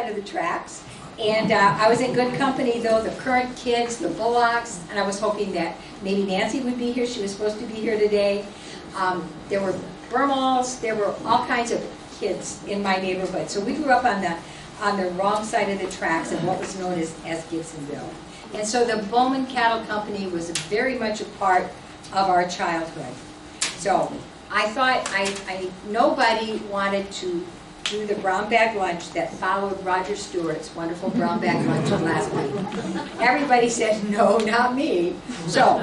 side of the tracks. And I was in good company, though, the current kids, the Bullocks, and I was hoping that maybe Nancy would be here. She was supposed to be here today. There were Burmalls, there were all kinds of kids in my neighborhood. So we grew up on the wrong side of the tracks in what was known as Gibsonville. And so the Bowman Cattle Company was very much a part of our childhood. So I thought nobody wanted to do the brown bag lunch that followed Roger Stewart's wonderful brown bag lunch of last week. Everybody said, no, not me. So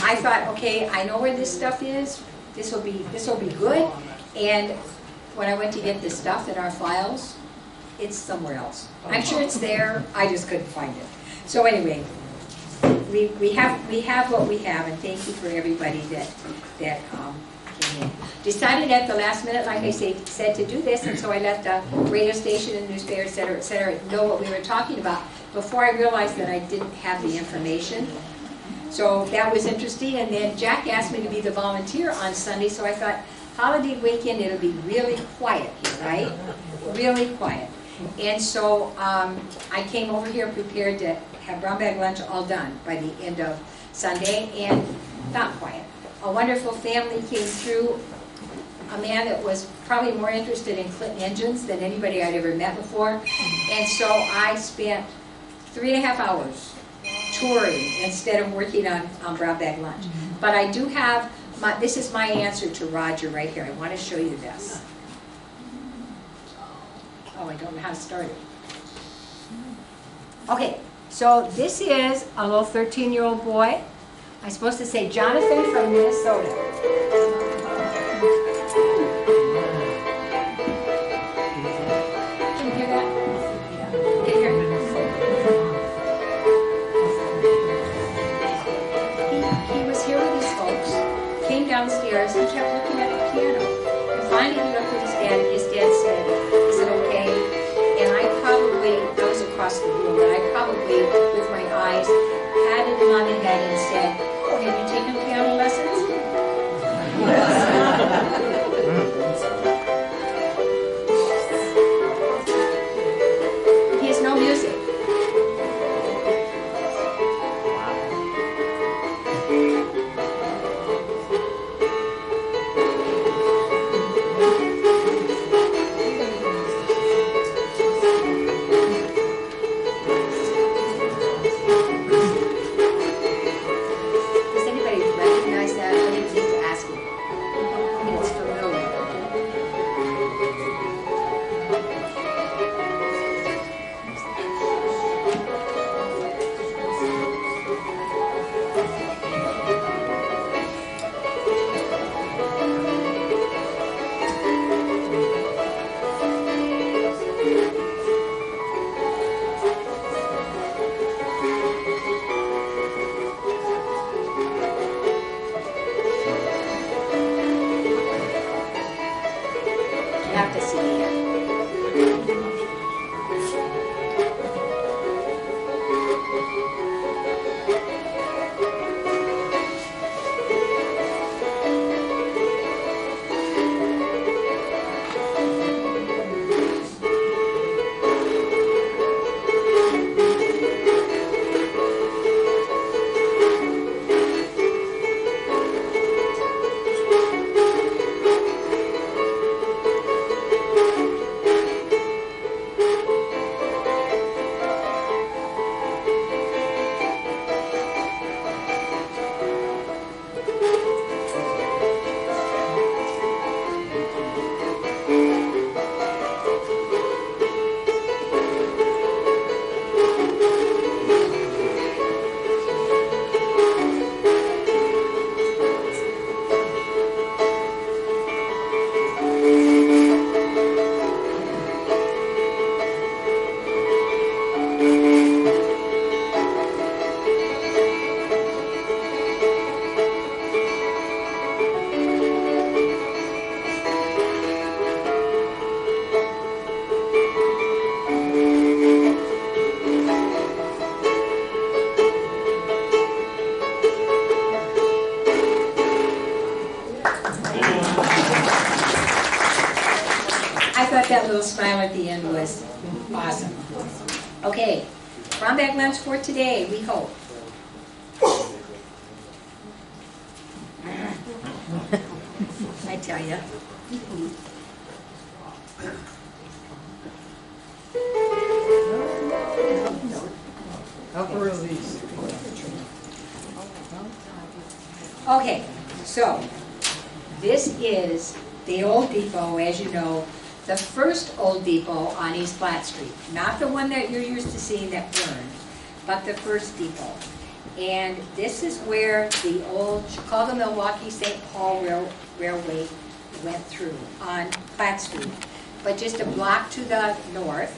I thought, okay, I know where this stuff is. This will be good. And when I went to get this stuff in our files, it's somewhere else. I'm sure it's there. I just couldn't find it. So anyway, we have what we have, and thank you for everybody that came in. Decided at the last minute, like I said, to do this, and so I let the radio station and newspaper, et cetera, know what we were talking about before I realized that I didn't have the information. So that was interesting, and then Jack asked me to be the volunteer on Sunday, so I thought, holiday weekend, it'll be really quiet here, right? Really quiet. And so I came over here prepared to have brown bag lunch all done by the end of Sunday, and not quiet. A wonderful family came through, a man that was probably more interested in Clinton engines than anybody I'd ever met before. And so I spent 3.5 hours touring instead of working on brown bag lunch. But I do have, this is my answer to Roger right here. I want to show you this. Oh, I don't know how to start it. Okay, so this is a little 13-year-old boy. I'm supposed to say Jonathan from Minnesota. Can you hear that? Yeah. Can you hear it? He was here with his folks, came downstairs, he kept looking at the piano. And finally he looked at his dad, and his dad said, "Is it okay?" And I was across the room, and I probably, with my eyes, patted him on the head and said, "Oh, have you taken piano lessons?" He has no music. Awesome. Okay, brown bag lunch for today, we hope. I tell you. Upper release. Okay, so this is the old depot, as you know, the first old depot on East Platte Street. Not the one that you're used to seeing that burned, but the first depot. And this is where the old Chicago-Milwaukee-St. Paul Railway went through on Platte Street. But just a block to the north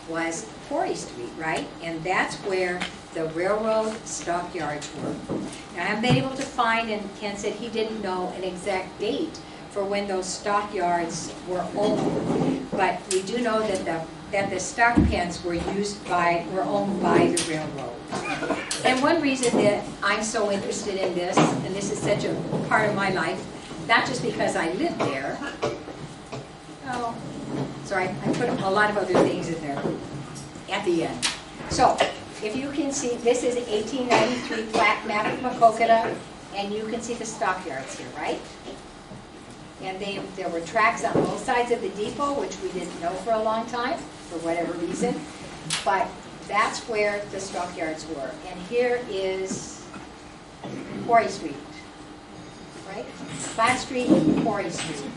was Quarry Street, right? And that's where the railroad stockyards were. Now, I haven't been able to find, and Ken said he didn't know an exact date for when those stockyards were opened. But we do know that the stock pens were owned by the railroad. And one reason that I'm so interested in this, and this is such a part of my life, not just because I live there. Oh, sorry, I put a lot of other things in there at the end. So, if you can see, this is 1893 plaque map of Maquoketa, and you can see the stockyards here, right? And there were tracks on both sides of the depot, which we didn't know for a long time, for whatever reason. But that's where the stockyards were. And here is Quarry Street, right? Platte Street, Quarry Street.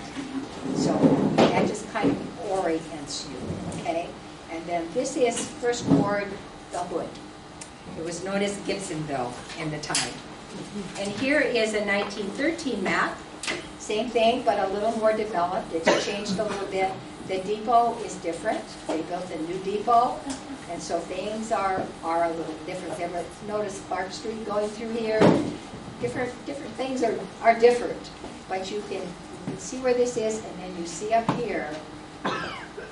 So that just kind of orients you, okay? And then this is First Ward, the Hood. It was known as Gibsonville in the time. And here is a 1913 map. Same thing, but a little more developed. It's changed a little bit. The depot is different. They built a new depot, and so things are a little different. Ever notice Clark Street going through here? Different things are different, but you can see where this is, and then you see up here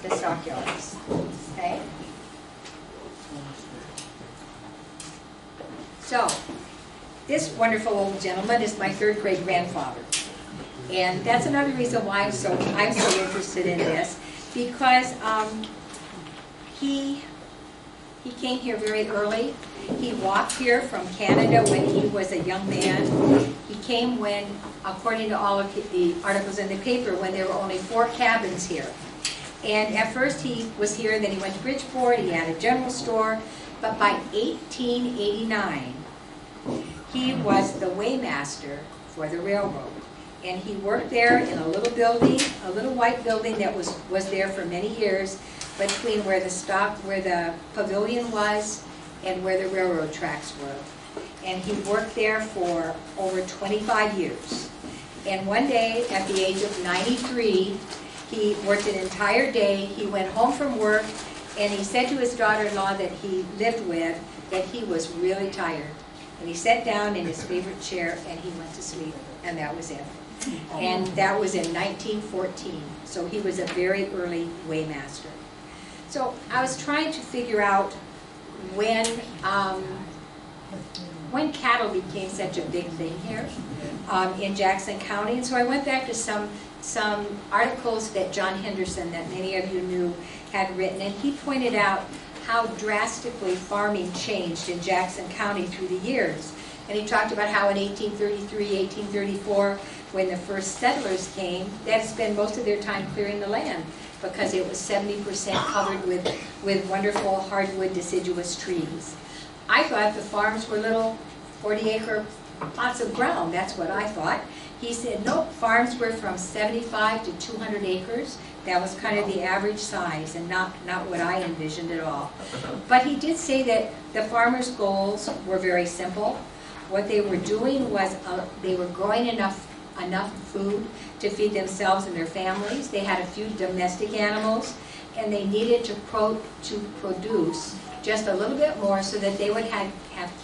the stockyards. Okay. So this wonderful old gentleman is my third great grandfather. And that's another reason why I'm so interested in this, because he came here very early. He walked here from Canada when he was a young man. He came when, according to all of the articles in the paper, when there were only 4 cabins here. And at first he was here, then he went to Bridgeport, he had a general store, but by 1889, he was the weighmaster for the railroad. And he worked there in a little building, a little white building that was there for many years, between where the pavilion was and where the railroad tracks were. And he worked there for over 25 years. And one day, at the age of 93, he worked an entire day. He went home from work, and he said to his daughter-in-law that he lived with that he was really tired. And he sat down in his favorite chair, and he went to sleep, and that was it. And that was in 1914. So he was a very early weighmaster. So I was trying to figure out when cattle became such a big thing here in Jackson County. And so I went back to some articles that John Henderson, that many of you knew, had written. And he pointed out how drastically farming changed in Jackson County through the years. And he talked about how in 1833, 1834, when the first settlers came, they had to spend most of their time clearing the land because it was 70% covered with wonderful hardwood deciduous trees. I thought the farms were little 40-acre plots of ground. That's what I thought. He said, nope, farms were from 75 to 200 acres. That was kind of the average size, and not what I envisioned at all. But he did say that the farmers' goals were very simple. What they were doing was they were growing enough food to feed themselves and their families. They had a few domestic animals, and they needed to produce just a little bit more so that they would have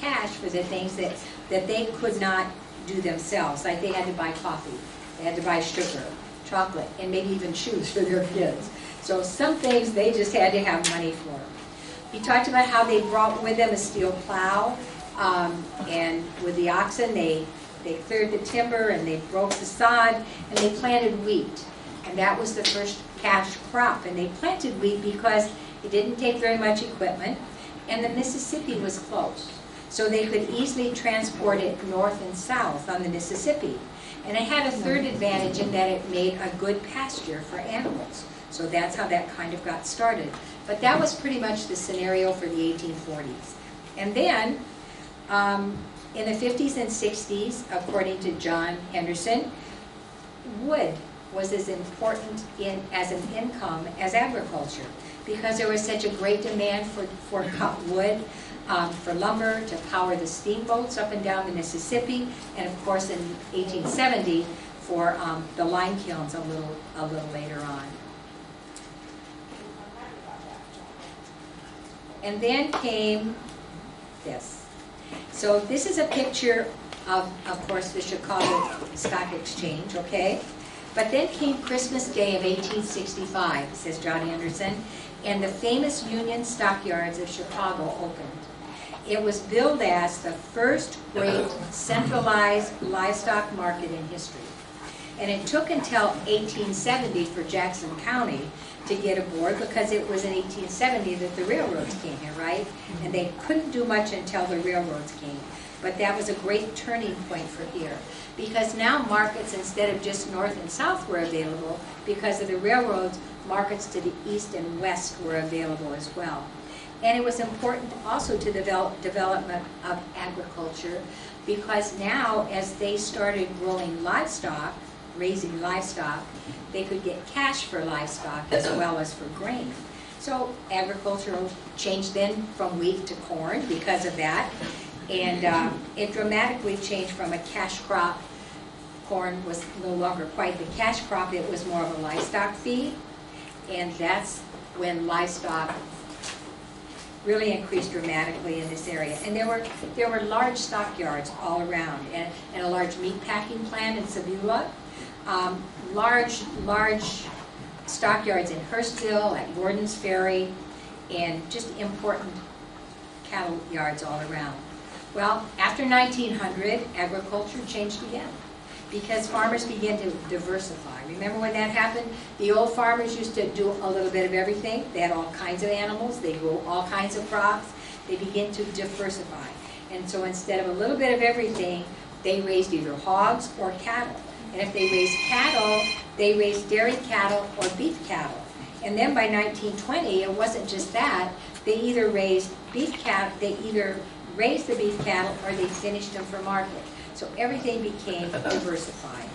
cash for the things that they could not do themselves. Like they had to buy coffee, they had to buy sugar, chocolate, and maybe even shoes for their kids. So some things they just had to have money for. He talked about how they brought with them a steel plow, and with the oxen they cleared the timber and they broke the sod and they planted wheat. And that was the first cash crop. And they planted wheat because It didn't take very much equipment, and the Mississippi was close. So they could easily transport it north and south on the Mississippi. And it had a third advantage in that it made a good pasture for animals. So that's how that kind of got started. But that was pretty much the scenario for the 1840s. And then, in the 50s and 60s, according to John Henderson, wood was as important as an income as agriculture, because there was such a great demand for cut wood, for lumber to power the steamboats up and down the Mississippi, and of course in 1870 for the lime kilns a little later on. And then came this. So this is a picture of course, the Chicago Stock Exchange, okay? But then came Christmas Day of 1865, says John Anderson, and the famous Union Stockyards of Chicago opened. It was billed as the first great centralized livestock market in history. And it took until 1870 for Jackson County to get aboard, because it was in 1870 that the railroads came here, right? And they couldn't do much until the railroads came. But that was a great turning point for here, because now markets, instead of just north and south, were available. Because of the railroads, markets to the east and west were available as well. And it was important also to development of agriculture, because now as they started growing livestock, raising livestock, they could get cash for livestock as well as for grain. So agriculture changed then from wheat to corn because of that. And it dramatically changed from a cash crop. Corn was no longer quite the cash crop, it was more of a livestock feed. And that's when livestock really increased dramatically in this area. And there were large stockyards all around, and a large meat packing plant in Sebula. Large stockyards in Hurstville, at Gordon's Ferry, and just important cattle yards all around. Well, after 1900, agriculture changed again, because farmers began to diversify. Remember when that happened? The old farmers used to do a little bit of everything. They had all kinds of animals. They grew all kinds of crops. They began to diversify. And so instead of a little bit of everything, they raised either hogs or cattle. And if they raised cattle, they raised dairy cattle or beef cattle. And then by 1920, it wasn't just that. They either raised beef cattle, they either raised the beef cattle or they finished them for market. So everything became diversified.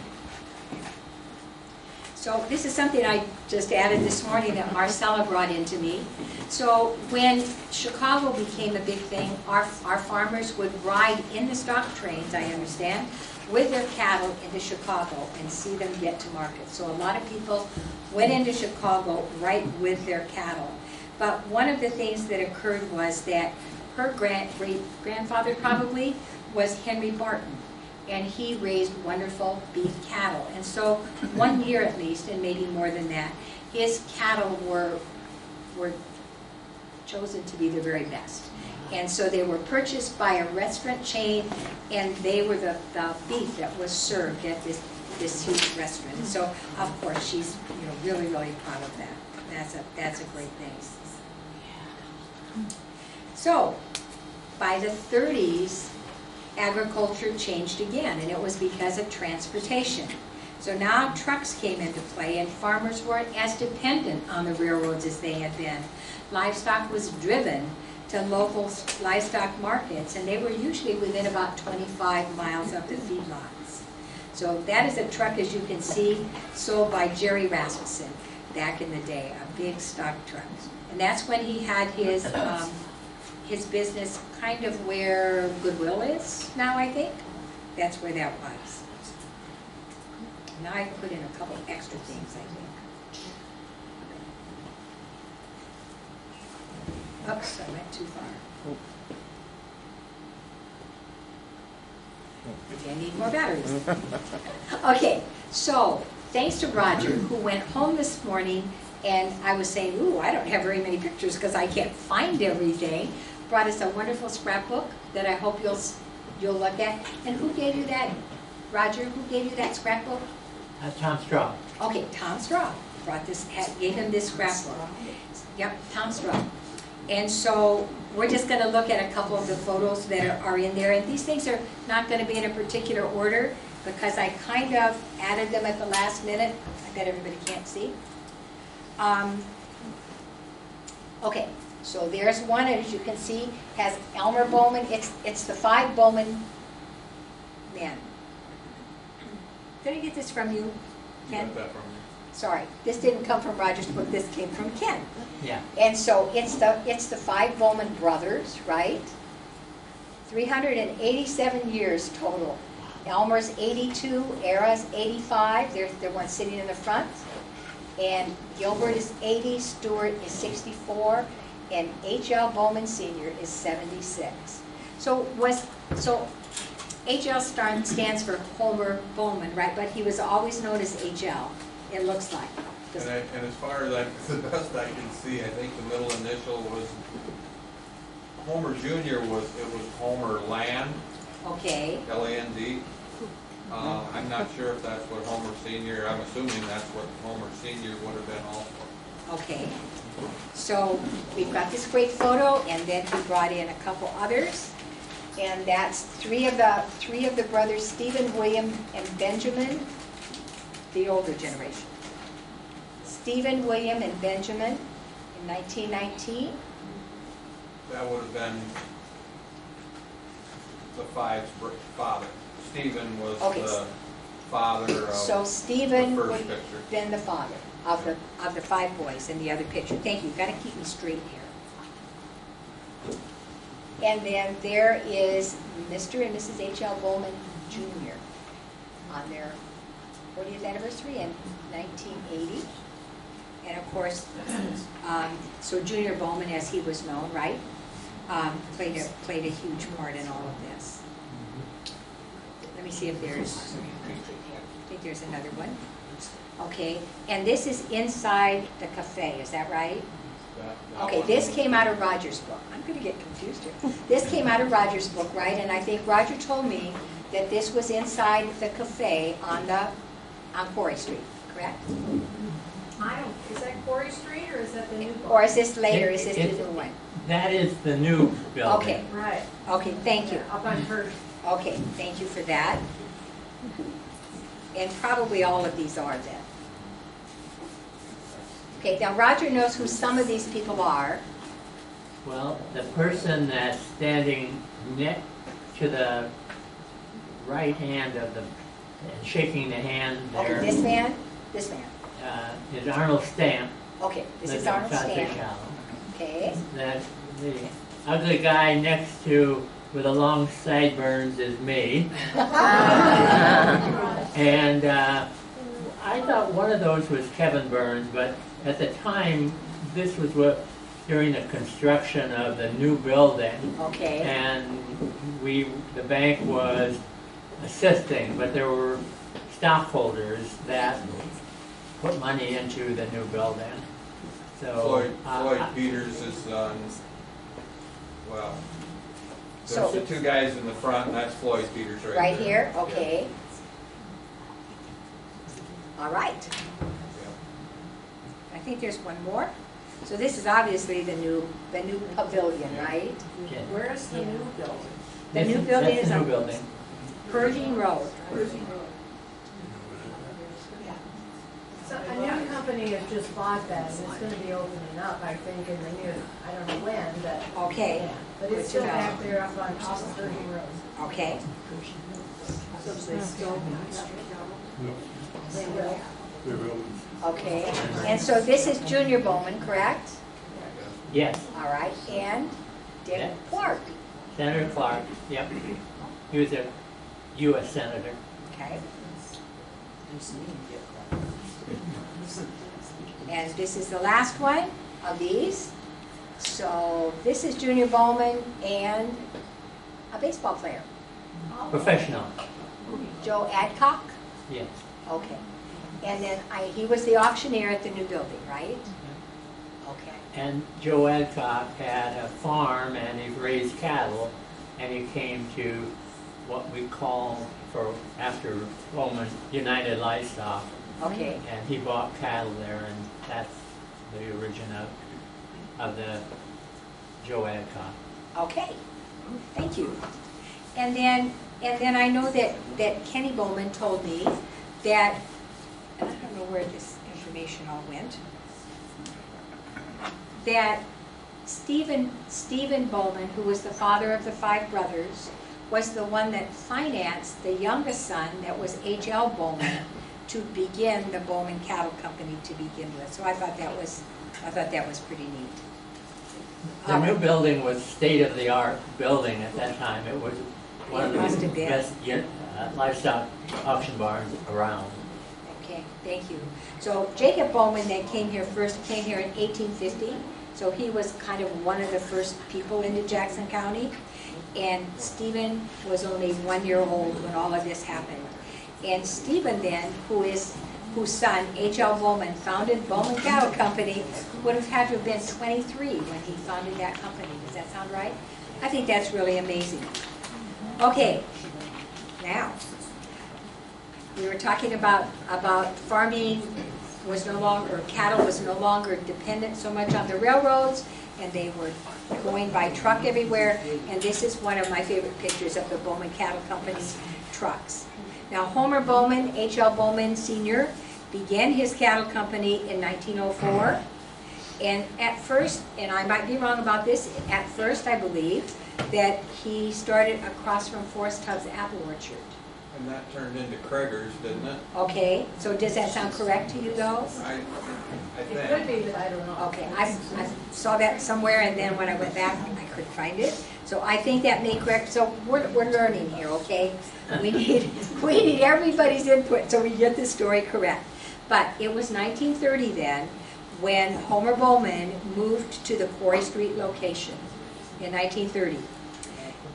So this is something I just added this morning that Marcella brought into me. So when Chicago became a big thing, our farmers would ride in the stock trains, I understand, with their cattle into Chicago and see them get to market. So a lot of people went into Chicago right with their cattle. But one of the things that occurred was that her great-grandfather probably was Henry Barton, and he raised wonderful beef cattle. And so one year at least, and maybe more than that, his cattle were chosen to be the very best. And so they were purchased by a restaurant chain, and they were the beef that was served at this huge restaurant. And so, of course, she's really, really proud of that. That's a great thing. So, by the 30s, agriculture changed again, and it was because of transportation. So now trucks came into play, and farmers weren't as dependent on the railroads as they had been. Livestock was driven to local livestock markets, and they were usually within about 25 miles of the feedlots. So that is a truck, as you can see, sold by Jerry Rasmussen back in the day, a big stock truck. And that's when he had his business kind of where Goodwill is now, I think. That's where that was. Now I put in a couple extra things, I think. Oops, I went too far. Maybe I need more batteries. Okay, so thanks to Roger, who went home this morning, and I was saying, ooh, I don't have very many pictures because I can't find everything, brought us a wonderful scrapbook that I hope you'll look at. And who gave you that, Roger? Who gave you that scrapbook? Tom Straw. Okay, Tom Straw brought this, gave him this scrapbook. Yep, Tom Straw. And so we're just going to look at a couple of the photos that are in there. And these things are not going to be in a particular order because I kind of added them at the last minute. I bet everybody can't see. Okay, so there's one, as you can see, has Elmer Bowman. It's the 5 Bowman men. Did I get this from you, Ken? Got that from me. Sorry, this didn't come from Roger's book. This came from Ken. Yeah. And so it's the 5 Bowman brothers, right? 387 years total. Elmer's 82, Era's 85. They're the ones sitting in the front. And Gilbert is 80, Stewart is 64, and H.L. Bowman Sr. is 76. So H.L. stands for Homer Bowman, right? But he was always known as H.L., it looks like. And as far as the best I can see, I think the middle initial was Homer Jr. was Homer Land. Okay. Land. I'm not sure if that's what Homer Sr. I'm assuming that's what Homer Sr. would have been also. Okay. So we've got this great photo, and then he brought in a couple others, and that's three of the brothers, Stephen, William, and Benjamin, the older generation. Stephen, William, and Benjamin in 1919. That would have been the 5's father. Stephen was the father of so Stephen the would first picture. have been the father of the 5 boys in the other picture. Thank you. You've got to keep me straight here. And then there is Mr. and Mrs. H.L. Bowman Jr. on their 40th anniversary in 1980. And of course, so Junior Bowman, as he was known, right, played a huge part in all of this. Let me see if there's, I think there's another one. Okay, and this is inside the cafe, is that right? Okay, this came out of Roger's book. I'm going to get confused here. This came out of Roger's book, right? And I think Roger told me that this was inside the cafe on Quarry Street, correct? Is that Quarry Street or is that the new book? Or is this later? Is this the new one? That is the new building. Okay. Right. Okay, thank you. Up on First. Okay, thank you for that. And probably all of these are then. Okay, now Roger knows who some of these people are. Well, the person that's standing next to the right hand of the, and shaking the hand there. Okay, this man? This man. Is Arnold Stamp. Okay, this is Arnold Stamp. Shallow. Okay. That the ugly guy next to with the long sideburns is me. And I thought one of those was Kevin Burns, but at the time, this was during the construction of the new building. Okay. And the bank was assisting, but there were stockholders that put money into the new building. So Floyd Peters is well. There's So- the 2 guys in the front, and that's Floyd Peters right Right there. here? Okay. All right. I think there's one more. So this is obviously the new pavilion, right? yeah. Where's the new building? The new building That's is the new on building. Pershing Road. So a new company has just bought that, and it's gonna be opening up, I think, in the near, I don't know when, but. Okay. Yeah, but Good it's to still know. back there up on top of Pershing Road. Okay. So they still. They will. Okay. And so this is Junior Bowman, correct? Yes, All right. And Dick Yeah. Clark. Senator Clark, yep. He was a U.S. Senator. Okay. And this is the last one of these. So this is Junior Bowman and a baseball player, Professional, Joe Adcock. yes. Okay. And then he was the auctioneer at the new building, right? Okay. And Joe Adcock had a farm and he raised cattle, and he came to what we call, after Bowman, United Livestock. Okay. And he bought cattle there, and that's the origin of of the Joe Adcock. Okay, thank you. And then I know that Kenny Bowman told me that, and I don't know where this information all went, that Stephen Bowman, who was the father of the 5 brothers, was the one that financed the youngest son, that was H.L. Bowman, to begin the Bowman Cattle Company to begin with. So I thought that was pretty neat. The new building was state-of-the-art building at that time. It was one of It must the have been. best livestock auction barns around. Okay, thank you. So Jacob Bowman that came here in 1850. So he was kind of one of the first people into Jackson County. And Stephen was only 1 year old when all of this happened. And Stephen then, whose son, H.L. Bowman, founded Bowman Cattle Company, would have had to have been 23 when he founded that company. Does that sound right? I think that's really amazing. Okay, now, we were talking about farming was no longer, or cattle was no longer dependent so much on the railroads, and they were going by truck everywhere, and this is one of my favorite pictures of the Bowman Cattle Company's trucks. Now, Homer Bowman, H.L. Bowman Sr., began his cattle company in 1904, and at first, and I might be wrong about this, at first I believe that he started across from Forrest Tubbs Apple Orchard. And that turned into Kreger's, didn't it? Okay, so does that sound correct to you though? I It could think. be, but I don't know. Okay, I saw that somewhere, and then when I went back, I couldn't find it. So I think that may correct, so we're learning here, okay? We need everybody's input so we get the story correct. But it was 1930 then when Homer Bowman moved to the Quarry Street location in 1930.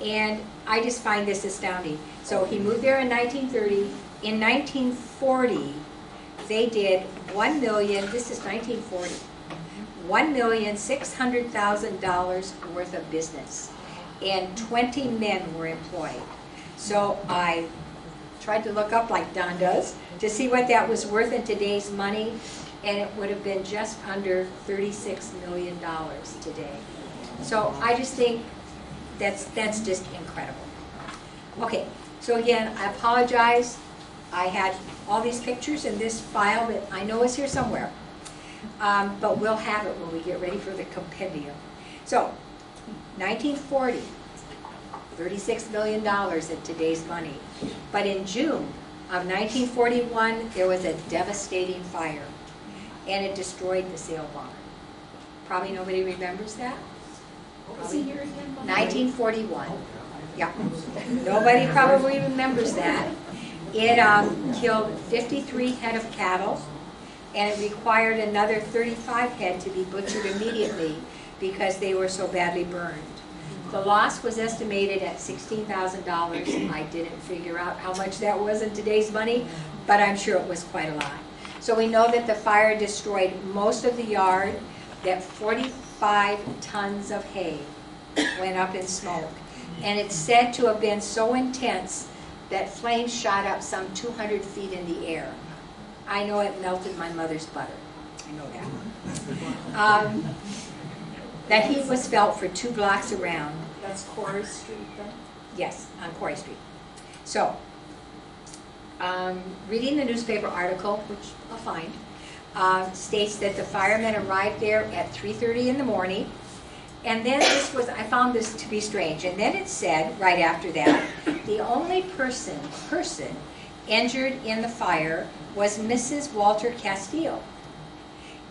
And I just find this astounding. So he moved there in 1930. In 1940, they did $1 million, this is 1940, $1,600,000 worth of business. And 20 men were employed. So I tried to look up, like Don does, to see what that was worth in today's money, and it would have been just under $36 million today. So I just think that's just incredible. Okay, so again, I apologize. I had all these pictures in this file that I know is here somewhere, but we'll have it when we get ready for the compendium. So, 1940, $36 million in today's money. But in June of 1941, there was a devastating fire, and it destroyed the sale barn. Probably nobody remembers that. What was the year again? 1941. Yeah. Nobody probably remembers that. It killed 53 head of cattle, and it required another 35 head to be butchered immediately because they were so badly burned. The loss was estimated at $16,000. I didn't figure out how much that was in today's money, but I'm sure it was quite a lot. So we know that the fire destroyed most of the yard, that 45 tons of hay went up in smoke. And it's said to have been so intense that flames shot up some 200 feet in the air. I know it melted my mother's butter. I know that. That heat was felt for 2 blocks around. That's Quarry Street then? Yes, on Quarry Street. So, reading the newspaper article, which I'll find, states that the firemen arrived there at 3:30 in the morning. And then I found this to be strange. And then it said, right after that, the only person injured in the fire was Mrs. Walter Castile.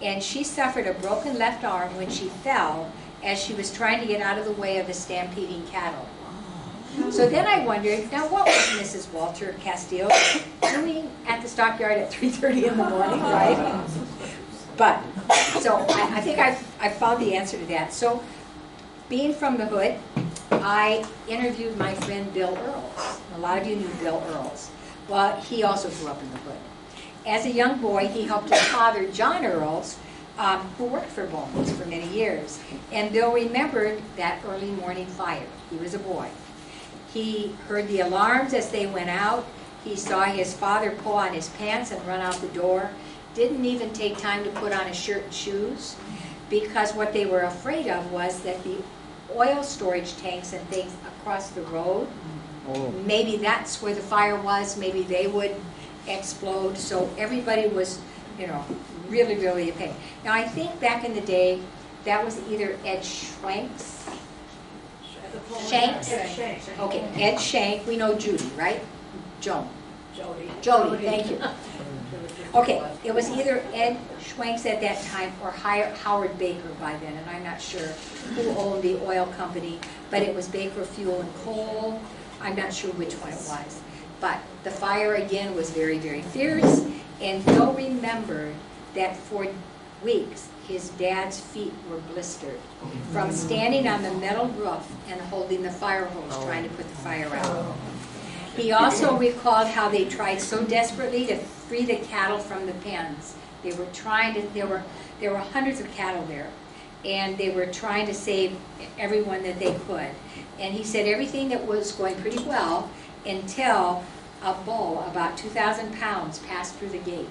And she suffered a broken left arm when she fell as she was trying to get out of the way of the stampeding cattle. So then I wondered, now what was Mrs. Walter Castile doing at the stockyard at 3:30 in the morning, right? But, so I think I found the answer to that. So, being from the hood, I interviewed my friend Bill Earls. A lot of you knew Bill Earls. Well, he also grew up in the hood. As a young boy, he helped his father, John Earls, who worked for Bowman's for many years. And Bill remembered that early morning fire. He was a boy. He heard the alarms as they went out. He saw his father pull on his pants and run out the door. Didn't even take time to put on his shirt and shoes. because what they were afraid of was that the oil storage tanks and things across the road, maybe that's where the fire was, maybe they would explode, so everybody was, you know, really, really in pain. Now, I think back in the day, that was either Ed Schwank's, Shanks? Shanks. Okay, Ed Shank, we know Judy, right? Joan. Jody. Jody, thank you. Okay, it was either Ed Schwanks at that time or Howard Baker by then, and I'm not sure who owned the oil company, but it was Baker Fuel and Coal. I'm not sure which one it was. But the fire again was very, very fierce, and Bill remembered that for weeks his dad's feet were blistered from standing on the metal roof and holding the fire hose trying to put the fire out. He also recalled how they tried so desperately to free the cattle from the pens. They were trying to, there were hundreds of cattle there, and they were trying to save everyone that they could. And he said everything that was going pretty well until a bull about 2,000 pounds passed through the gate.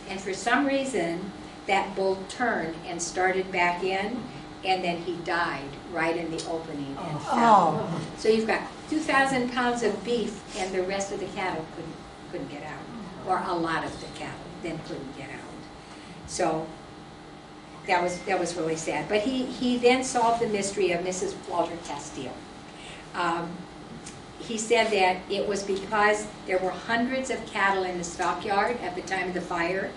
And for some reason, that bull turned and started back in, and then he died right in the opening and fell. So you've got 2,000 pounds of beef, and the rest of the cattle couldn't get out, or a lot of the cattle then couldn't get out. So that was really sad. But he then solved the mystery of Mrs. Walter Castile. He said that it was because there were hundreds of cattle in the stockyard at the time of the fire,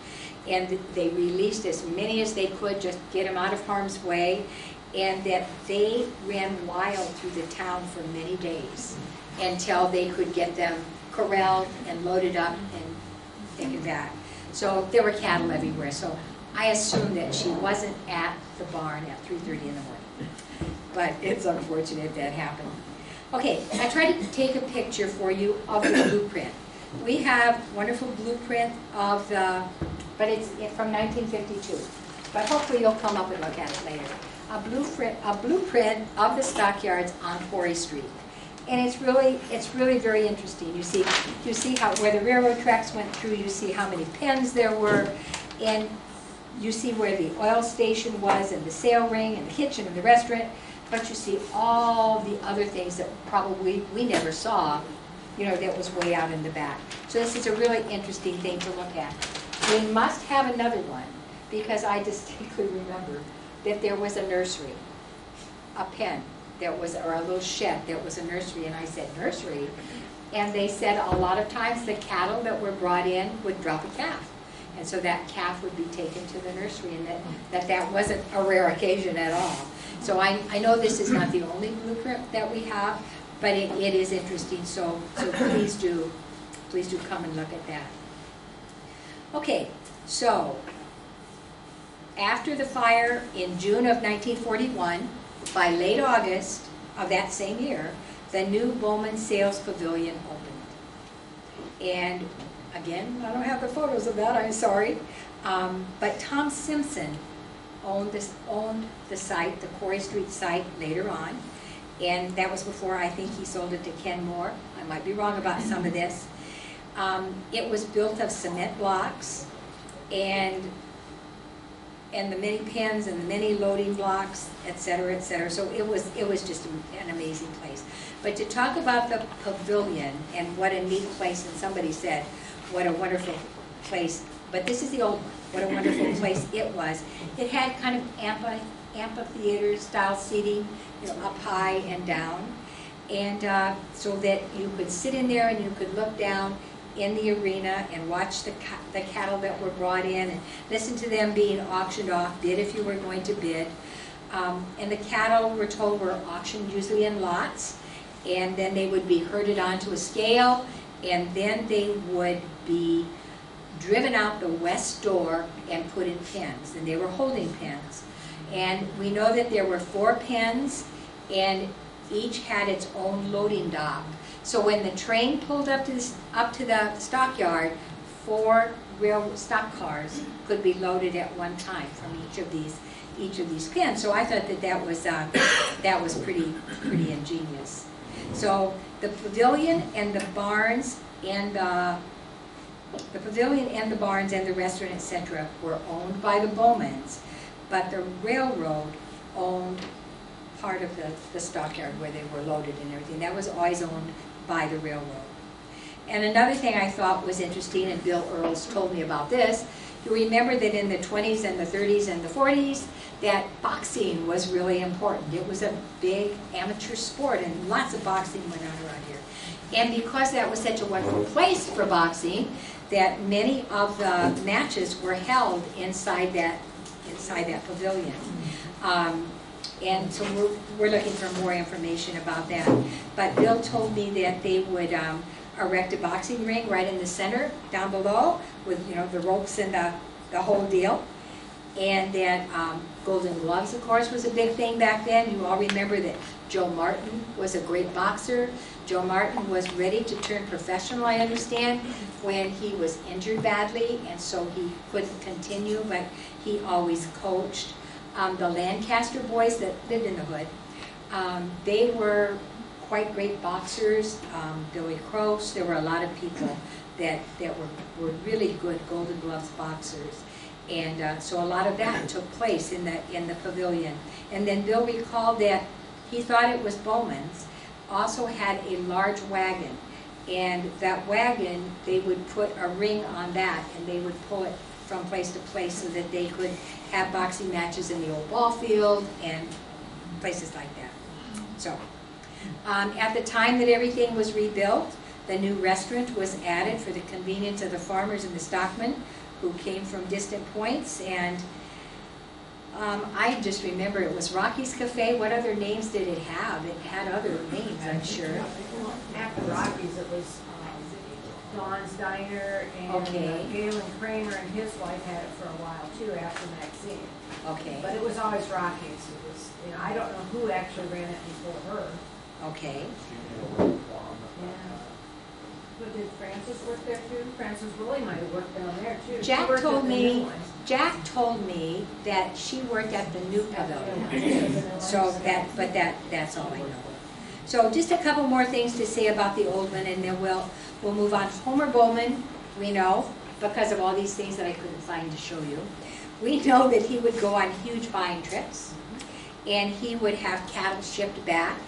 and they released as many as they could, just get them out of harm's way, and that they ran wild through the town for many days until they could get them corralled and loaded up and taken back. So there were cattle everywhere, so I assume that she wasn't at the barn at 3:30 in the morning. But it's unfortunate that happened. Okay, I tried to take a picture for you of the blueprint. We have a wonderful blueprint of the, but it's from 1952. But hopefully you'll come up and look at it later. A blueprint of the stockyards on Quarry Street. And it's really very interesting. You see how where the railroad tracks went through, you see how many pens there were, and you see where the oil station was, and the sail ring, and the kitchen, and the restaurant, but you see all the other things that probably we never saw, you know, that was way out in the back. So this is a really interesting thing to look at. We must have another one, because I distinctly remember that there was a nursery, a pen that was, or a little shed that was a nursery, and I said, nursery? And they said a lot of times the cattle that were brought in would drop a calf. And so that calf would be taken to the nursery, and that wasn't a rare occasion at all. So I know this is not the only blueprint that we have, but it is interesting, so please do come and look at that. Okay, so after the fire in June of 1941, by late August of that same year, the new Bowman Sales Pavilion opened. And again, I don't have the photos of that, I'm sorry. But Tom Simpson owned the site, the Quarry Street site, later on. And that was before, I think, he sold it to Ken Moore. I might be wrong about some of this. It was built of cement blocks, and the many pens and the many loading blocks, et cetera, et cetera. So it was just an amazing place. But to talk about the pavilion and what a neat place, and somebody said, what a wonderful place, but this is the old one, what a wonderful place it was. It had kind of amphitheater style seating, you know, up high and down. And so that you could sit in there and you could look down in the arena and watch the cattle that were brought in and listen to them being auctioned off, bid if you were going to bid. And the cattle, we're told, were auctioned usually in lots, and then they would be herded onto a scale, and then they would be driven out the west door and put in pens, and they were holding pens. And we know that there were 4 pens, and each had its own loading dock. So when the train pulled up to the stockyard, 4 railroad stock cars could be loaded at one time from each of these pens. So I thought that was pretty ingenious. So the pavilion and the barns and the restaurant, etc., were owned by the Bowmans, but the railroad owned part of the stockyard where they were loaded and everything. That was always owned by the railroad. And another thing I thought was interesting, and Bill Earls told me about this, you remember that in the 20s and the 30s and the 40s, that boxing was really important. It was a big amateur sport, and lots of boxing went on around here. And because that was such a wonderful place for boxing, that many of the matches were held inside that pavilion. And so we're looking for more information about that. But Bill told me that they would erect a boxing ring right in the center down below with, you know, the ropes and the whole deal. And that Golden Gloves, of course, was a big thing back then. You all remember that Joe Martin was a great boxer. Joe Martin was ready to turn professional, I understand, when he was injured badly, and so he couldn't continue, but he always coached. The Lancaster boys that lived in the hood, they were quite great boxers. Billy Croce, there were a lot of people that were really good Golden Gloves boxers. And so a lot of that took place in the pavilion. And then Bill recalled that he thought it was Bowman's, also had a large wagon. And that wagon, they would put a ring on that, and they would pull it from place to place so that they could have boxing matches in the old ball field and places like that. So, at the time that everything was rebuilt, the new restaurant was added for the convenience of the farmers and the stockmen who came from distant points. And I just remember it was Rocky's Cafe. What other names did it have? It had other names, I'm sure. After Rockies, it was Don's Diner, and Okay. Galen Kramer and his wife had it for a while too after Maxine. Okay, But it was always Rockies. It was, you know, I don't know who actually ran it before her. okay. Yeah. But did Frances work there too? Frances really might have worked down there too. She Jack worked at told the me, new one. Jack told me that she worked at the new pavilion. So that's all I know. So just a couple more things to say about the old one, and then we'll move on. Homer Bowman, we know, because of all these things that I couldn't find to show you. We know that he would go on huge buying trips, and he would have cattle shipped back.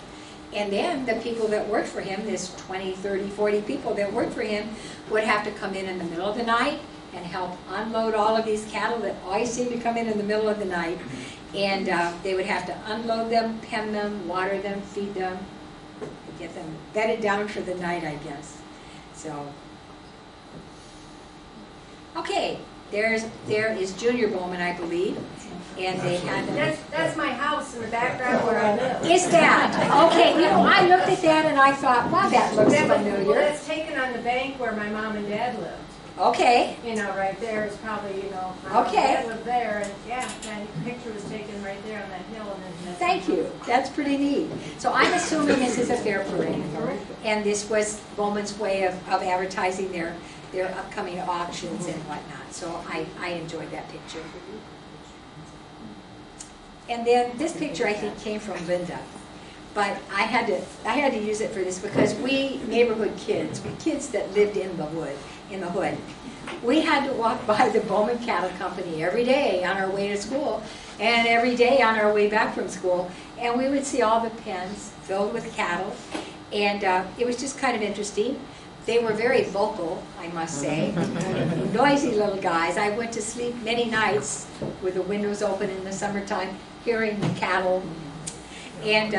And then the people that worked for him, this 20, 30, 40 people that worked for him, would have to come in the middle of the night and help unload all of these cattle that always seem to come in the middle of the night. And they would have to unload them, pen them, water them, feed them, get them bedded down for the night, I guess. So, okay, there is Junior Bowman, I believe, and they had. That's my house in the background where I live. Is that okay? You know, I looked at that and I thought, wow, that looks Well, familiar. that's taken on the bank where my mom and dad lived. Okay, You know, right there is probably, you know, my mom and Okay. dad lived there, and yeah, that picture was taken right there on that hill, and then that's. thank you. That's pretty neat. So I'm assuming this is a fair parade, and this was Bowman's way of advertising their upcoming auctions and whatnot. So I enjoyed that picture. And then this picture I think came from Linda, but I had to use it for this because we neighborhood kids that lived in the hood, we had to walk by the Bowman Cattle Company every day on our way to school and every day on our way back from school, and we would see all the pens filled with cattle, and it was just kind of interesting. They were very vocal, I must say, noisy little guys. I went to sleep many nights with the windows open in the summertime, hearing the cattle, and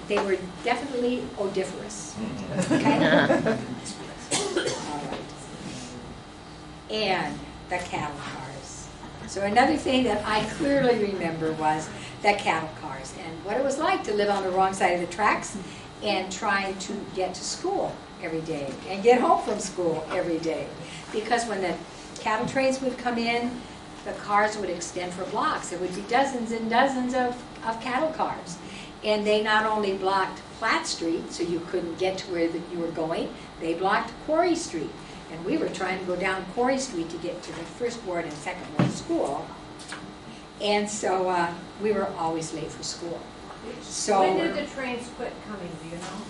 they were definitely odoriferous. Okay? All right. And the cattle cars. So another thing that I clearly remember was the cattle cars and what it was like to live on the wrong side of the tracks and trying to get to school every day and get home from school every day. Because when the cattle trains would come in, the cars would extend for blocks. There would be dozens and dozens of cattle cars. And they not only blocked Platt Street, so you couldn't get to where you were going, they blocked Quarry Street. And we were trying to go down Quarry Street to get to the first ward and second ward school. And so we were always late for school. So When did the trains quit coming, do you know?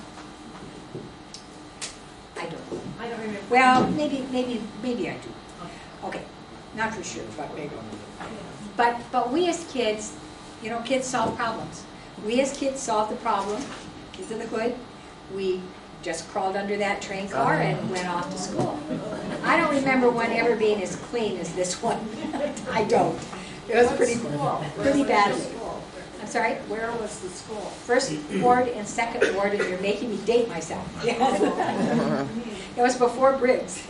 I don't know. I don't remember. Well, maybe I do. Okay. not for sure, but maybe. But we as kids, you know, kids solve problems. We as kids solved the problem, kids in the hood, we just crawled under that train car and went off to school. I don't remember one ever being as clean as this one. I don't. It was pretty badly. I'm sorry? Where was the school? First ward and second ward, and you're making me date myself. It was before Briggs.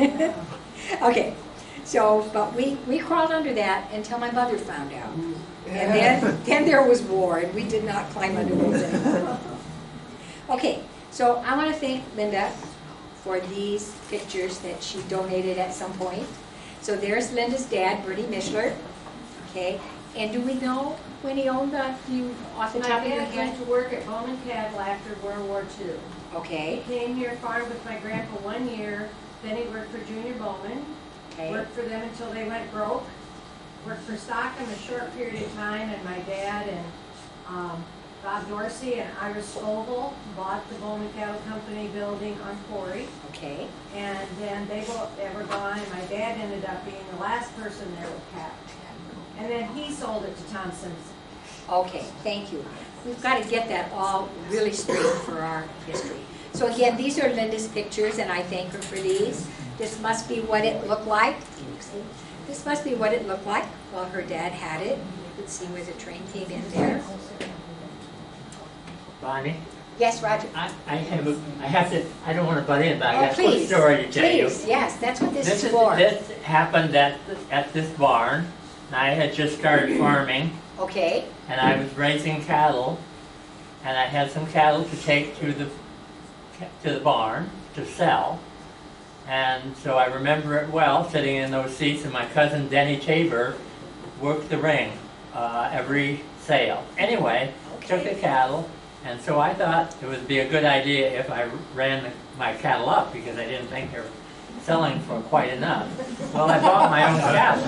Okay, so, but we crawled under that until my mother found out. And then there was war, and we did not climb under those anymore. Okay, so I want to thank Linda for these pictures that she donated at some point. So there's Linda's dad, Bertie Mishler. Okay, and do we know when he owned the, off the My top of your dad went head? to work at Bowman Cattle after World War II. Okay, He came here, farmed with my grandpa 1 year, then he worked for Junior Bowman, okay, worked for them until they went broke, worked for Stockham a short period of time, and my dad and Bob Dorsey and Ira Scovel bought the Bowman Cattle Company building on Quarry, okay. and then they were gone, and my dad ended up being the last person there with cattle. And then he sold it to Tom Simpson. Okay, thank you. We've got to get that all really straight for our history. So again, these are Linda's pictures, and I thank her for these. This must be what it looked like. This must be what it looked like while her dad had it. You could see where the train came in there. Bonnie, Yes, Roger? I have to, I don't want to butt in, but I got a quick Please, story to tell you. please, yes, that's what this is for. This happened at this barn. And I had just started farming, Okay, and I was raising cattle, and I had some cattle to take to the barn to sell. And so I remember it well, sitting in those seats, and my cousin Denny Tabor worked the ring every sale. Anyway, took the cattle, and so I thought it would be a good idea if I ran my cattle up, because I didn't think they were selling for quite enough. Well, I bought my own cattle.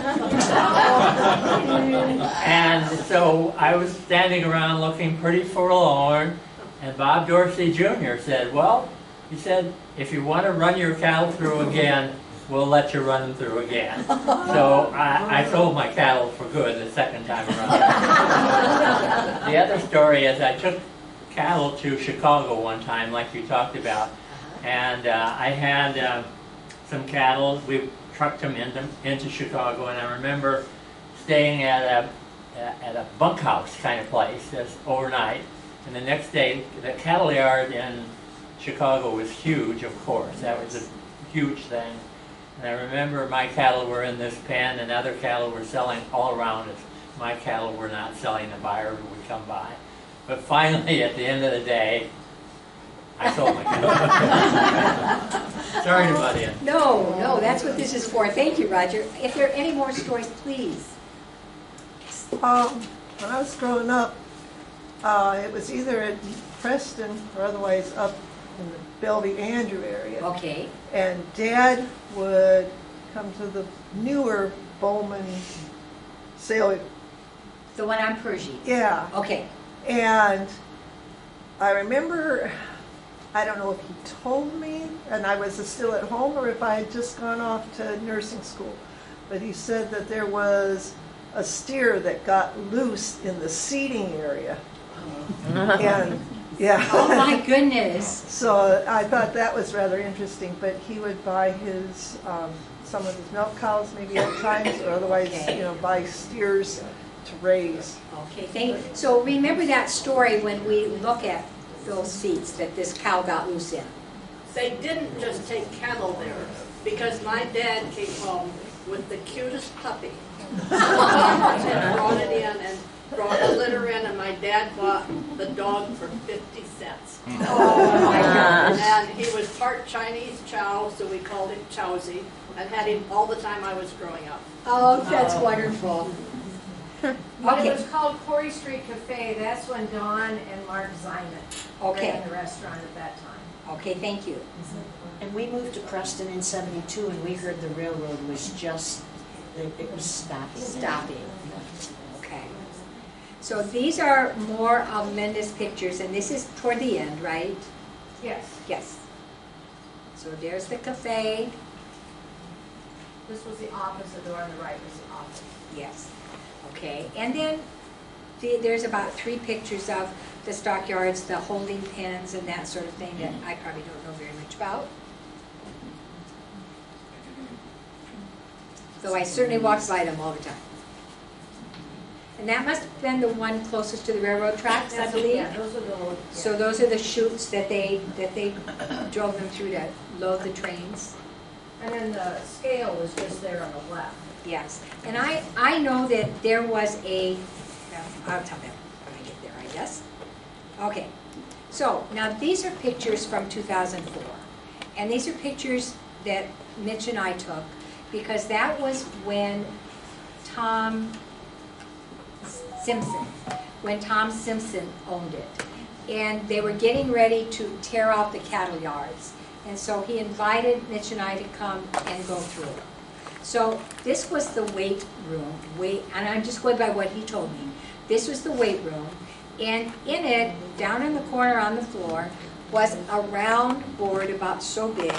And so I was standing around looking pretty forlorn, and Bob Dorsey Jr. said, well, he said, if you want to run your cattle through again, we'll let you run them through again. So I sold my cattle for good the second time around. The other story is I took cattle to Chicago one time, like you talked about, and I had some cattle. We trucked them into Chicago, and I remember staying at a bunkhouse kind of place just overnight. And the next day, the cattle yard in Chicago was huge, of course. That was a huge thing. And I remember my cattle were in this pen, and other cattle were selling all around us. My cattle were not selling to buyers who would come by. But finally, at the end of the day, I sold my cattle. Sorry to butt in. no, that's what this is for. Thank you, Roger. If there are any more stories, please. When I was growing up, it was either at Preston or otherwise up in the Bellevue Andrew area. Okay, And Dad would come to the newer Bowman sale. the one on Pershing. Yeah. Okay, And I remember, I don't know if he told me, and I was still at home, or if I had just gone off to nursing school. But he said that there was a steer that got loose in the seating area. And, yeah. oh my goodness. So I thought that was rather interesting, but he would buy his, some of his milk cows maybe at times, or otherwise, Okay. buy steers to raise. Okay, thank you. So remember that story when we look at those seats that this cow got loose in? They didn't just take cattle there, because my dad came home with the cutest puppy. And brought it in and brought a litter in, and my dad bought the dog for 50 cents. Oh my gosh. And he was part Chinese Chow, so we called him Chowsy, and had him all the time I was growing up. Oh, that's wonderful. When Okay. it was called Quarry Street Cafe, that's when Don and Mark Zyman Okay. ran the restaurant at that time. Okay, thank you. And we moved to Preston in '72, and we heard the railroad was just, it was stopping. Okay. So these are more of Linda's pictures, and this is toward the end, right? Yes. Yes. So there's the cafe. This was the office, the door on the right was the office. Yes, okay, and then there's about 3 pictures of the stockyards, the holding pens and that sort of thing that I probably don't know very much about. Though I certainly walk by them all the time. And that must have been the one closest to the railroad tracks, I believe. Yeah, those are the old. Yeah. So those are the chutes that they drove them through to load the trains. And then the scale was just there on the left. Yes, and I know that there was a, well, I'll tell them when I get there, I guess. Okay, so now these are pictures from 2004. And these are pictures that Mitch and I took because that was when Tom Simpson owned it. And they were getting ready to tear out the cattle yards. And so he invited Mitch and I to come and go through it. So this was the weight room, and I'm just going by what he told me. This was the weight room, and in it, down in the corner on the floor, was a round board about so big,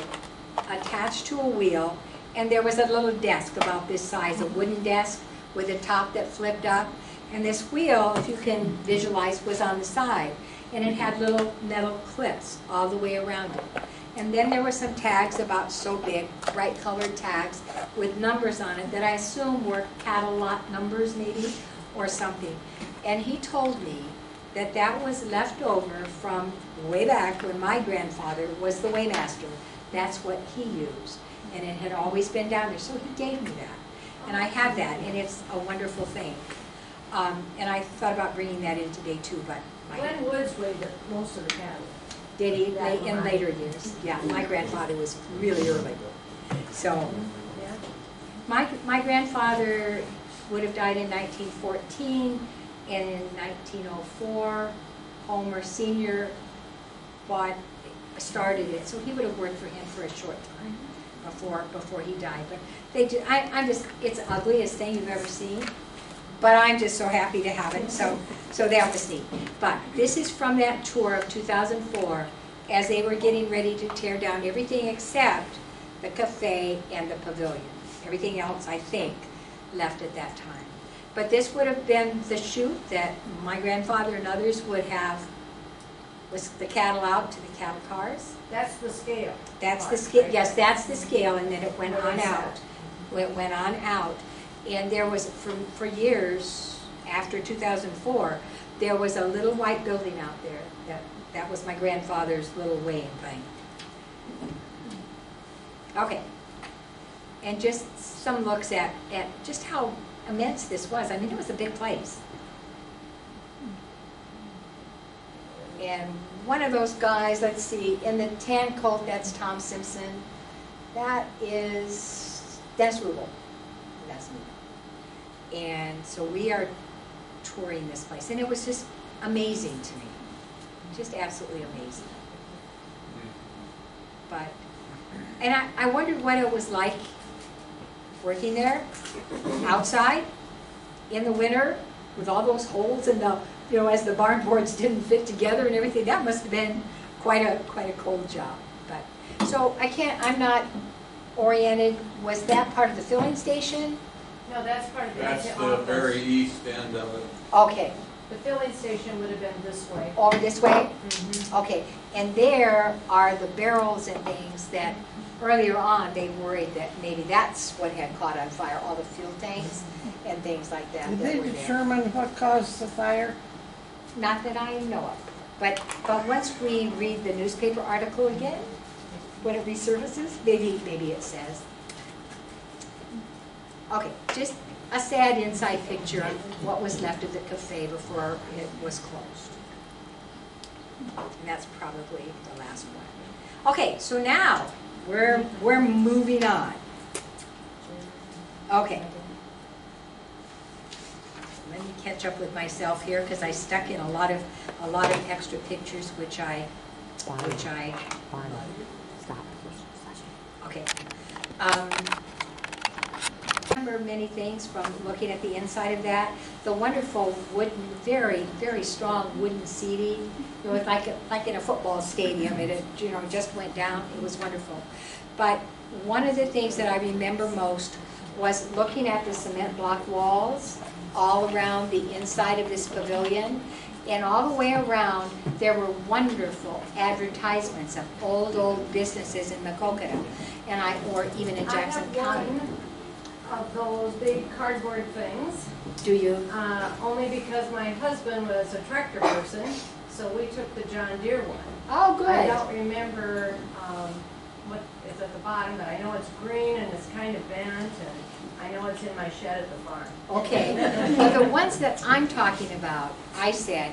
attached to a wheel, and there was a little desk about this size, a wooden desk with a top that flipped up. And this wheel, if you can visualize, was on the side, and it had little metal clips all the way around it. And then there were some tags about so big, bright colored tags with numbers on it that I assume were cattle lot numbers maybe, or something. And he told me that that was left over from way back when my grandfather was the weighmaster. That's what he used. And it had always been down there, so he gave me that. And I have that, and it's a wonderful thing. And I thought about bringing that in today too, but Glenn Woods weighed most of the cattle. did he in later years? Yeah, my grandfather was really early. So, my grandfather would have died in 1914, and in 1904, Homer Sr. started it. So he would have worked for him for a short time before he died. But they do. It's the ugliest thing you've ever seen. But I'm just so happy to have it, so that was neat. But this is from that tour of 2004, as they were getting ready to tear down everything except the cafe and the pavilion. Everything else, I think, left at that time. But this would have been the chute that my grandfather and others would have, was the cattle out to the cattle cars. That's the scale. That's the scale, yes, that's the scale, and then it went on out. It went on out. And there was, for years, after 2004, there was a little white building out there. That was my grandfather's little weighing thing. Okay. And just some looks at just how immense this was. I mean, it was a big place. And one of those guys, let's see, in the tan coat, that's Tom Simpson. That's Rubel. That's me. And so we are touring this place, and it was just amazing to me, just absolutely amazing. But, and I wondered what it was like working there, outside, in the winter, with all those holes and the, as the barn boards didn't fit together and everything. That must have been quite a cold job. But so I'm not oriented. Was that part of the filling station? No, that's part of the That's exit the office. very east end of it. Okay, The filling station would have been this way. over this way? Okay, and there are the barrels and things that earlier on they worried that maybe that's what had caught on fire, all the fuel tanks and things like that. Did that they were there. determine what caused the fire? Not that I know of. But once we read the newspaper article again, when it resurfaces, maybe it says. Okay, just a sad inside picture of what was left of the cafe before it was closed. And that's probably the last one. Okay, so now we're moving on. Okay. Let me catch up with myself here because I stuck in a lot of extra pictures which I okay. remember many things from looking at the inside of that. The wonderful wooden, very, very strong wooden seating. It was like in a football stadium. It had, just went down. It was wonderful. But one of the things that I remember most was looking at the cement block walls all around the inside of this pavilion. And all the way around, there were wonderful advertisements of old businesses in Macokota, or even in Jackson I County. have one of those big cardboard things, Do you? only because my husband was a tractor person, so we took the John Deere one. Oh, good. I don't remember what is at the bottom, but I know it's green and it's kind of bent, and I know it's in my shed at the farm. Okay. Well, the ones that I'm talking about, I said,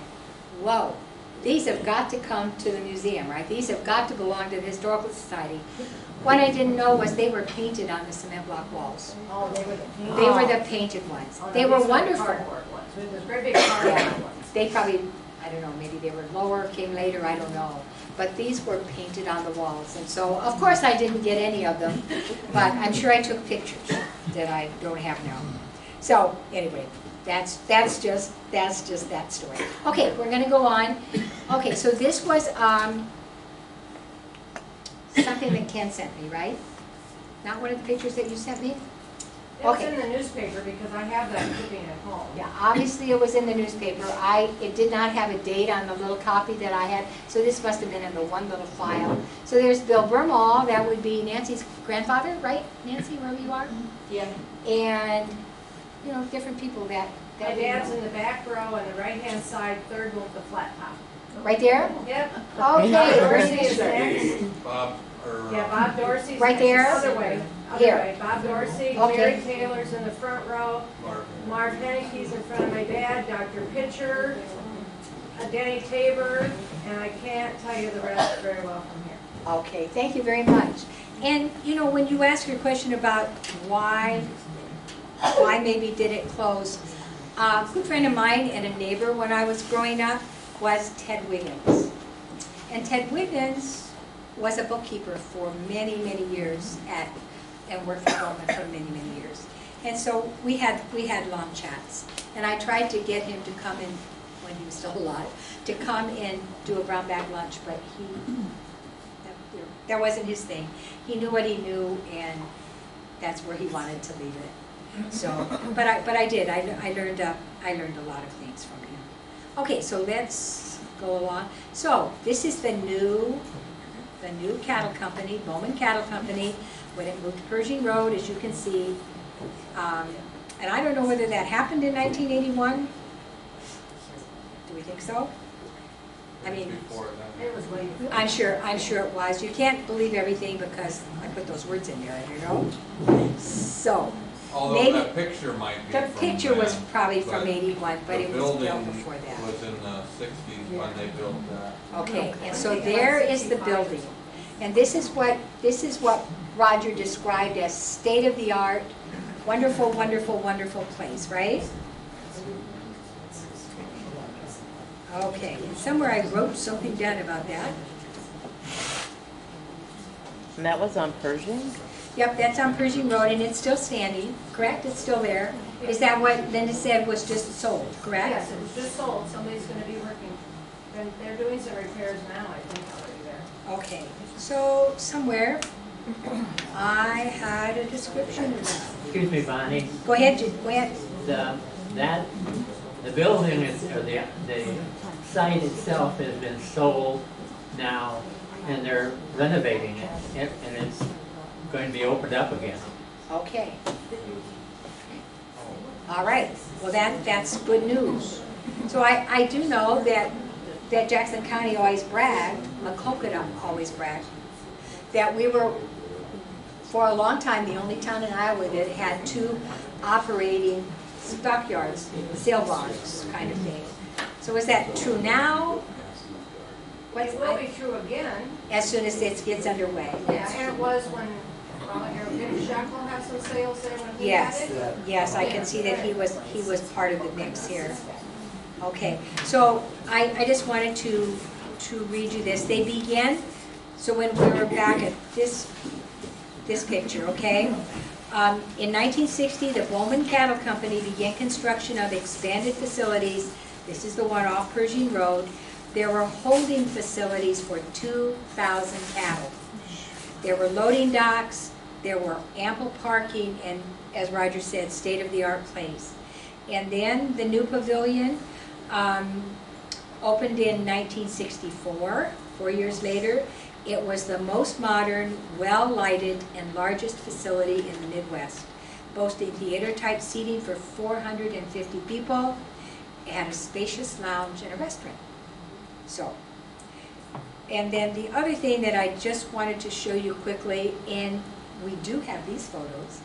whoa, these have got to come to the museum, right? These have got to belong to the Historical Society. What I didn't know was they were painted on the cement block walls. Oh, they were the painted. They were the painted ones. Oh, no, They were these the wonderful. cardboard ones. Those great big cardboard ones. They probably, I don't know, maybe they were lower, came later, I don't know. But these were painted on the walls. And so, of course, I didn't get any of them, but I'm sure I took pictures that I don't have now. So, anyway, that's just that story. Okay, we're going to go on. Okay, so this was something that Ken sent me, right? Not one of the pictures that you sent me? It was Okay. in the newspaper because I have that clipping at home. Yeah, obviously it was in the newspaper. It did not have a date on the little copy that I had, so this must have been in the one little file. So there's Bill Bermall, that would be Nancy's grandfather, right? Nancy, wherever you are? Yeah. And, different people that My we dad's know. in the back row on the right-hand side, third one with the flat top. Right there? Yep. Okay, Dorsey where's is the next. Bob, Yeah, Bob Dorsey's Right next. there? Other way. Other Here. way. Bob Dorsey, Okay. Jerry Taylor's in the front row. Mark? Marv Hennike's in front of my dad, Dr. Pitcher, Danny Tabor, and I can't tell you the rest very well from here. Okay, thank you very much. And, when you ask your question about why maybe did it close, a good friend of mine and a neighbor when I was growing up was Ted Wiggins. And Ted Wiggins was a bookkeeper for many, many years and worked for Bowman for many, many years. And so we had long chats. And I tried to get him to come in, when he was still alive, to come and do a brown bag lunch, but that wasn't his thing. He knew what he knew, and that's where he wanted to leave it. So, but I did. I learned a lot of things from him. Okay, so let's go along. So this is the new cattle company, Bowman Cattle Company, when it moved to Pershing Road, as you can see. And I don't know whether that happened in 1981. Do we think so? I mean, Before that. It was way before. I'm sure it was. You can't believe everything because I put those words in there, So, Although maybe that picture might be the from picture was then, probably from but '81, but the it was built building before that. was in the 60s when they built that. Okay, and so there is the building. And this is what Roger described as state-of-the-art, wonderful, wonderful, wonderful place, right? Okay, and somewhere I wrote something down about that. And that was on Pershing? Yep, that's on Pershing Road, and it's still standing, correct? It's still there. Is that what Linda said was just sold, correct? Yes, it was just sold. Somebody's gonna be working. And they're doing some repairs now, I think, already there. Okay, so somewhere I had a description of that. Excuse me, Bonnie, Go ahead, go ahead. the building is, or the site itself has been sold now, and they're renovating it, and it's going to be opened up again. Okay. All right, well that's good news. So I do know that Jackson County always bragged, Macokota always bragged, that we were, for a long time, the only town in Iowa that had 2 operating stockyards, sale barns kind of thing. So is that true now? It will be true again. As soon as it gets underway? Yeah, and it was when, didn't Shackel have some sales there when he had Yes, it? yes, I can see that he was part of the mix here. Okay, so I just wanted to read you this. They began, so when we were back at this picture, okay? In 1960, the Bowman Cattle Company began construction of expanded facilities. This is the one off Pershing Road. There were holding facilities for 2,000 cattle. There were loading docks, there were ample parking, and as Roger said, state-of-the-art place. And then the new pavilion opened in 1964, 4 years later. It was the most modern, well-lighted, and largest facility in the Midwest, boasting theater-type seating for 450 people. It had a spacious lounge and a restaurant. So, and then the other thing that I just wanted to show you quickly, and we do have these photos.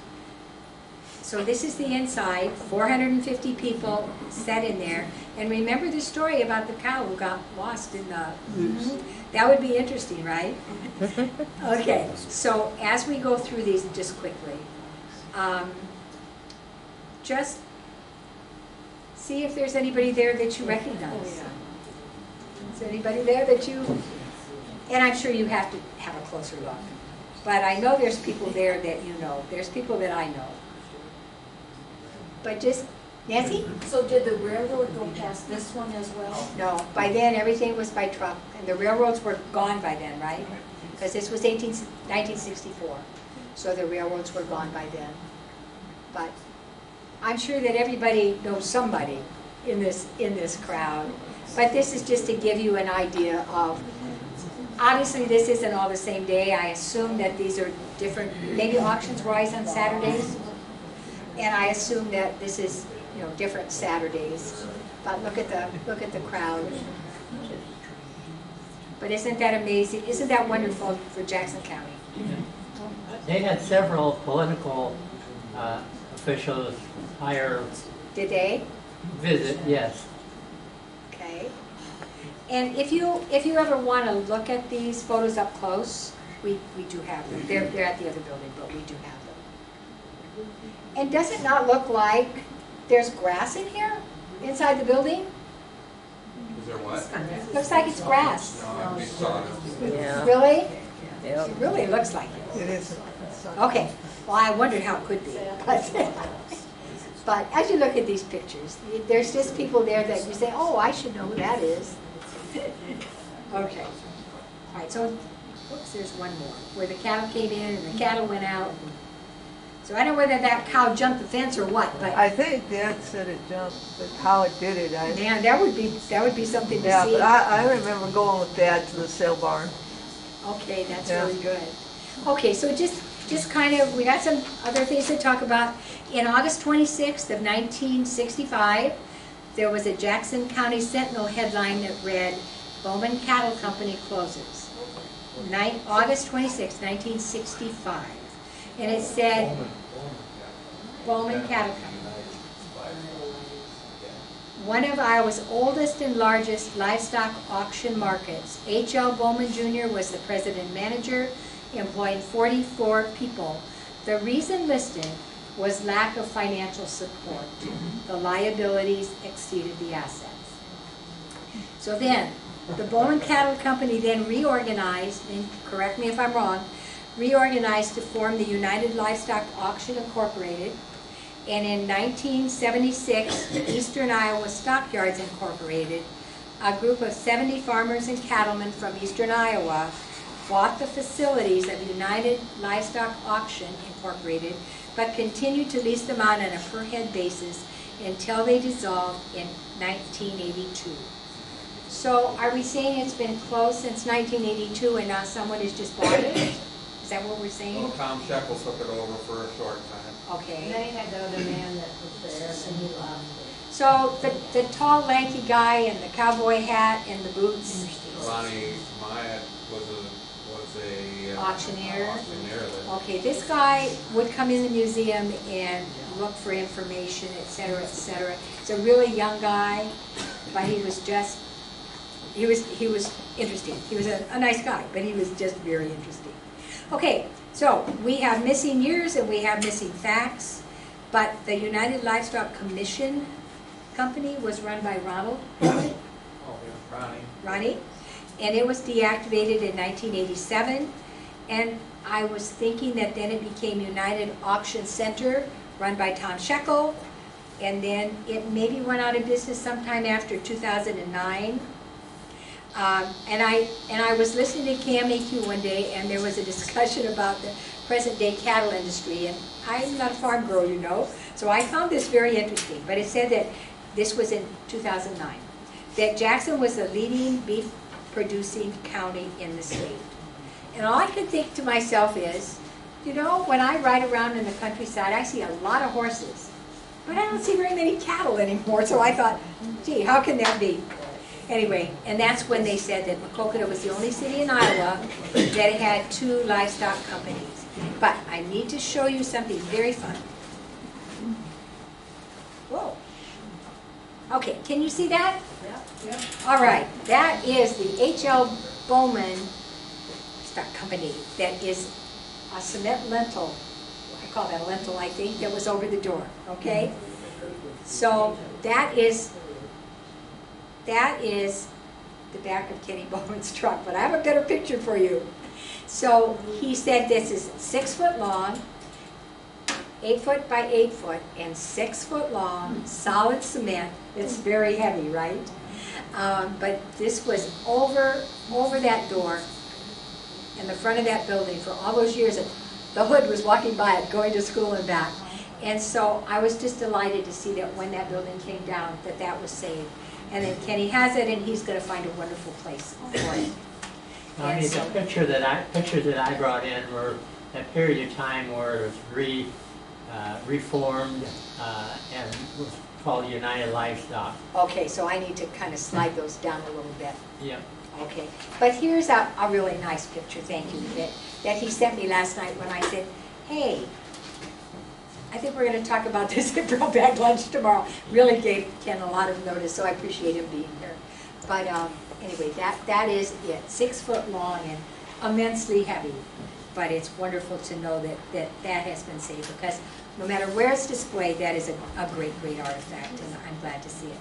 So this is the inside, 450 people sat in there. And remember the story about the cow who got lost in the loops? That would be interesting, right? Okay, so as we go through these just quickly, just see if there's anybody there that you recognize. Is there anybody there that you, and I'm sure you have to have a closer look, but I know there's people there that you know. There's people that I know. But just, Nancy? So did the railroad go past this one as well? No, by then everything was by truck, and the railroads were gone by then, right? Because this was 1964, so the railroads were gone by then. But I'm sure that everybody knows somebody in this crowd. But this is just to give you an idea of, obviously this isn't all the same day. I assume that these are different, maybe auctions were always on Saturdays. And I assume that this is, you know, different Saturdays. But look at the crowd. But isn't that amazing? Isn't that wonderful for Jackson County? They had several political officials hire. Did they? Visit, yes. Okay. And if you ever want to look at these photos up close, we do have them. They're at the other building, but we do have them. And does it not look like there's grass in here, inside the building? Is there what? Looks like it's grass. No, we saw it. Yeah. Really? Yep. It really looks like it. It is. Okay. Well, I wondered how it could be. But as you look at these pictures, there's just people there that you say, oh, I should know who that is. Okay. All right, so, oops, there's one more, where the cattle came in and the cattle went out. So I don't know whether that cow jumped the fence or what, but I think Dad said it jumped, but how it did it, man, that would be something to yeah, see. but I remember going with Dad to the sale barn. Okay, that's Yeah. really good. Okay, so just kind of, we got some other things to talk about. In August 26th of 1965, there was a Jackson County Sentinel headline that read, Bowman Cattle Company closes. August 26, 1965. And it said, Bowman Cattle Company. One of Iowa's oldest and largest livestock auction markets. H.L. Bowman Jr. was the president manager, employing 44 people. The reason listed was lack of financial support. The liabilities exceeded the assets. So then, the Bowman Cattle Company then reorganized, and correct me if I'm wrong, reorganized to form the United Livestock Auction Incorporated, and in 1976, Eastern Iowa Stockyards Incorporated, a group of 70 farmers and cattlemen from Eastern Iowa, bought the facilities of United Livestock Auction Incorporated, but continued to lease them out on a per-head basis until they dissolved in 1982. So are we saying it's been closed since 1982 and now someone has just bought it? Is that what we're saying? Well, Tom Sheckle took it over for a short time. And Okay. they had the other man that was there, and he left. So the tall, lanky guy in the cowboy hat and the boots, Ronnie Myatt was a auctioneer. auctioneer that Okay, this guy would come in the museum and look for information, et cetera, et cetera. He's a really young guy, but he was just, he was interesting. He was a nice guy, but he was just very interesting. Okay, so we have missing years and we have missing facts, but the United Livestock Commission Company was run by Ronald Bowman, Ronnie. Ronnie, and it was deactivated in 1987. And I was thinking that then it became United Auction Center, run by Tom Shekel. And then it maybe went out of business sometime after 2009. And I was listening to KMAQ one day, and there was a discussion about the present day cattle industry. And I'm not a farm girl, you know, so I found this very interesting. But it said that this was in 2009, that Jackson was the leading beef producing county in the state. And all I could think to myself is, you know, when I ride around in the countryside, I see a lot of horses, but I don't see very many cattle anymore. So I thought, gee, how can that be? Anyway, and that's when they said that Maquoketa was the only city in Iowa that had 2 livestock companies. But I need to show you something very fun. Whoa. Okay, can you see that? Yep. All right, that is the H.L. Bowman stock company. That is a cement lentil. I call that a lentil, I think, that was over the door, okay? So that is the back of Kenny Bowman's truck, but I have a better picture for you. So he said this is 6 foot long, 8 foot by 8 foot, and 6 foot long, solid cement. It's very heavy, right? But this was over that door in the front of that building for all those years. The hood was walking by it, going to school and back. And so I was just delighted to see that when that building came down, that was saved. And then Kenny has it, and he's going to find a wonderful place for it. I mean, the pictures that I brought in were a period of time where it was reformed and was called United Livestock. Okay, so I need to kind of slide those down a little bit. Yep. Okay, but here's a really nice picture, thank you, that he sent me last night when I said, hey, I think we're going to talk about this at Bag Lunch tomorrow. Really gave Ken a lot of notice, so I appreciate him being here. But anyway, that is it. 6 foot long and immensely heavy. But it's wonderful to know that has been saved, because no matter where it's displayed, that is a great, great artifact, and I'm glad to see it.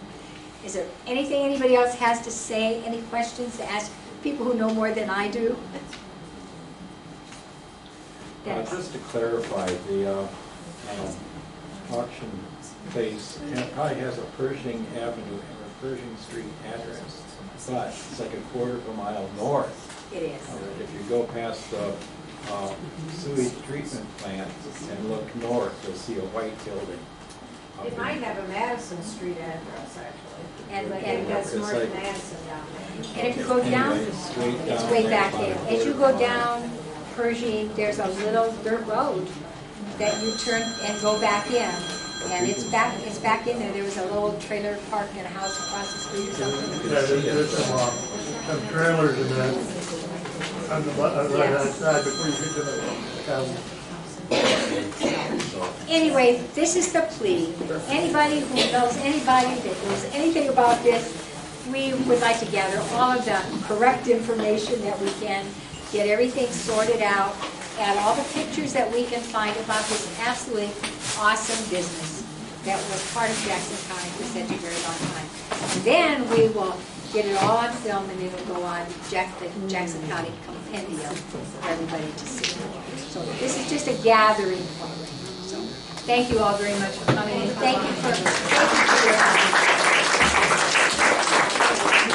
Is there anything anybody else has to say? Any questions to ask people who know more than I do? Dennis. Just to clarify, the auction place probably has a Pershing Avenue and a Pershing Street address, but it's like a quarter of a mile north. It is. If you go past the sewage treatment plant and look north, you'll see a white building. It might have a Madison Street address, actually. And that's it's North like- Madison down there. And if you go down, Anyway, straight it's down way there back about a there. quarter As you of a go mile. down Pershing, there's a little dirt road that you turn and go back in. And it's back in there. There was a little trailer park and a house across the street or something. Yeah, there's some trailers in that, on the right hand side before you get to the house. Anyway, this is the plea. Anybody who knows anybody that knows anything about this, we would like to gather all of the correct information that we can, get everything sorted out, add all the pictures that we can find about this absolutely awesome business that was part of Jackson County for such a very long time. And then we will get it all on film, and it'll go on the Jackson County Compendium for everybody to see. So this is just a gathering point. So thank you all very much for coming, and thank you for your